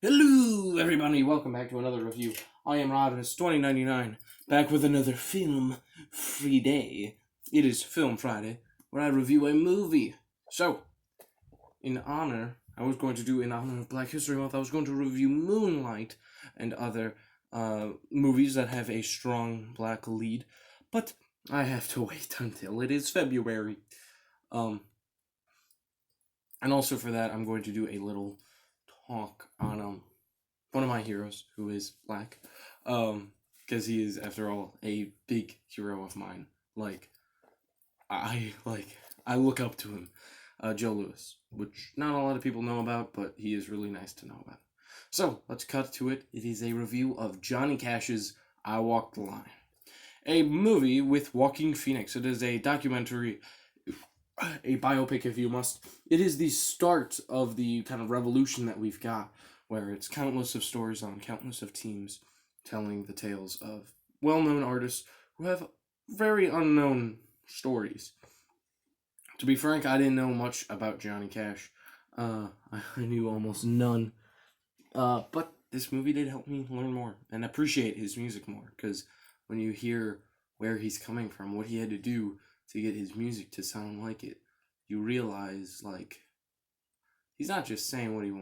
Hello, everybody. Welcome back to another review. I am Rodimus2099, back with another film-free day. It is Film Friday, where I review a movie. So, in honor of Black History Month, I was going to review Moonlight and other movies that have a strong black lead, but I have to wait until it is February. And also for that, I'm going to do a little talk on one of my heroes who is black, because he is, after all, a big hero of mine. I look up to him, Joe Louis, which not a lot of people know about, but he is really nice to know about. So let's cut to it. It is a review of Johnny Cash's "I Walk the Line," a movie with Joaquin Phoenix. It is a documentary, a biopic if you must. It is the start of the kind of revolution that we've got, where it's countless of stories on countless of teams telling the tales of well-known artists who have very unknown stories. To be frank, I didn't know much about Johnny Cash. I knew almost none. But this movie did help me learn more and appreciate his music more, because when you hear where he's coming from, what he had to do to get his music to sound like it, you realize, he's not just saying what he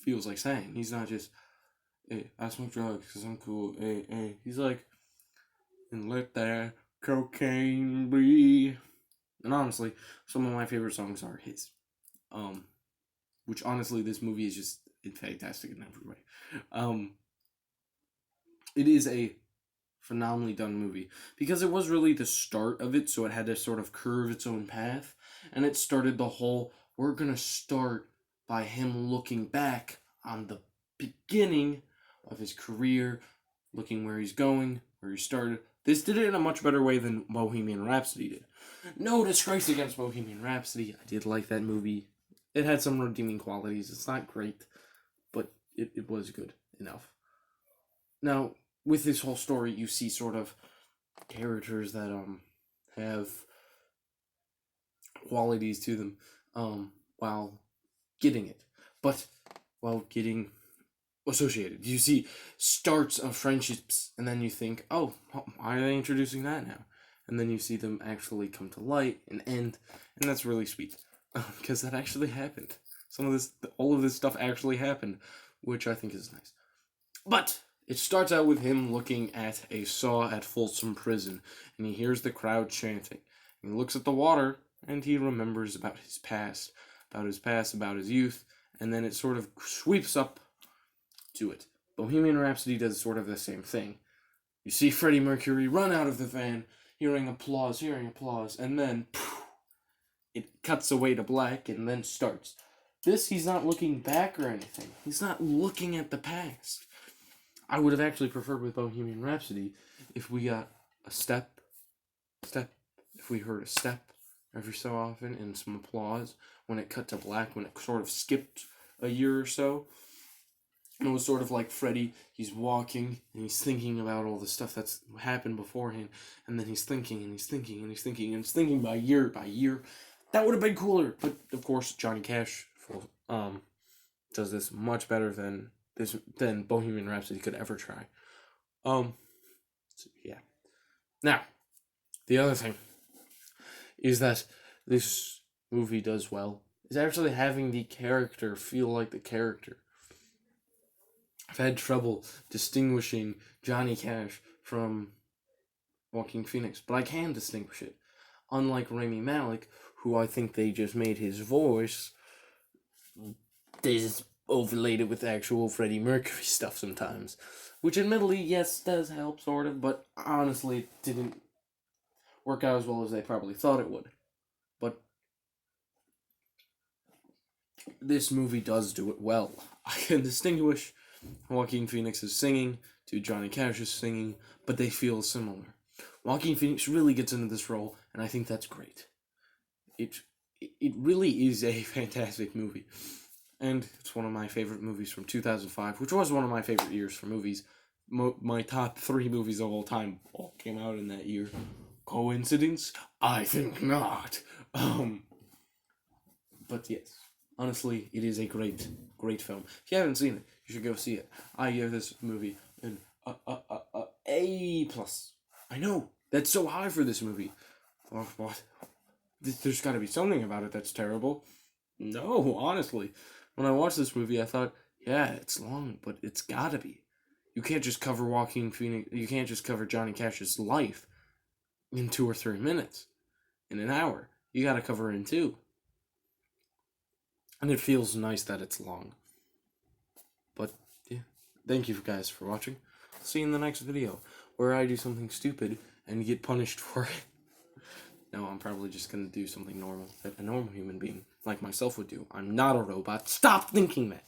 feels like saying. He's not just, hey, I smoke drugs because I'm cool. Hey, hey. He's like, and let that cocaine be. And honestly, some of my favorite songs are his. Which honestly, this movie is just fantastic in every way. It is a phenomenally done movie, because it was really the start of it, so it had to sort of curve its own path, and it started the whole, we're gonna start by him looking back on the beginning of his career, looking where he's going, where he started. This did it in a much better way than Bohemian Rhapsody did. No disgrace against Bohemian Rhapsody, I did like that movie. It had some redeeming qualities. It's not great, but it was good enough. Now, with this whole story, you see sort of characters that have qualities to them while getting it, but while getting associated. You see starts of friendships, and then you think, oh, why are they introducing that now? And then you see them actually come to light and end, and that's really sweet, because that actually happened. All of this stuff actually happened, which I think is nice. But it starts out with him looking at a saw at Folsom Prison, and he hears the crowd chanting. And he looks at the water, and he remembers about his past, about his youth, and then it sort of sweeps up to it. Bohemian Rhapsody does sort of the same thing. You see Freddie Mercury run out of the van, hearing applause, and then it cuts away to black and then starts. This, he's not looking back or anything. He's not looking at the past. I would have actually preferred with Bohemian Rhapsody if we got a step, if we heard a step every so often and some applause when it cut to black, when it sort of skipped a year or so. And it was sort of like Freddie, he's walking and he's thinking about all the stuff that's happened beforehand, and then he's thinking and he's thinking and he's thinking and he's thinking by year by year. That would have been cooler, but of course Johnny Cash does this much better than Bohemian Rhapsody could ever try. So yeah. Now, the other thing is that this movie does well is actually having the character feel like the character. I've had trouble distinguishing Johnny Cash from Joaquin Phoenix, but I can distinguish it. Unlike Rami Malek, who I think they just made his voice, they just overlaid it with actual Freddie Mercury stuff sometimes, which admittedly, yes, does help sort of, but honestly it didn't work out as well as they probably thought it would. But this movie does do it well. I can distinguish Joaquin Phoenix's singing to Johnny Cash's singing, but they feel similar. Joaquin Phoenix really gets into this role, and I think that's great. It really is a fantastic movie. And it's one of my favorite movies from 2005, which was one of my favorite years for movies. My top 3 movies of all time all came out in that year. Coincidence? I think not. But yes, honestly, it is a great film. If you haven't seen it, You should go see it. I give this movie an A plus. I know that's so high for this movie. Oh, what? There's got to be something about it that's terrible. No, honestly, when I watched this movie, I thought, yeah, it's long, but it's gotta be. You can't just cover Joaquin Phoenix. You can't just cover Johnny Cash's life in 2 or 3 minutes, in an hour. You gotta cover it in 2. And it feels nice that it's long. But yeah, thank you guys for watching. See you in the next video, where I do something stupid and get punished for it. No, I'm probably just gonna do something normal that a normal human being like myself would do. I'm not a robot. Stop thinking that!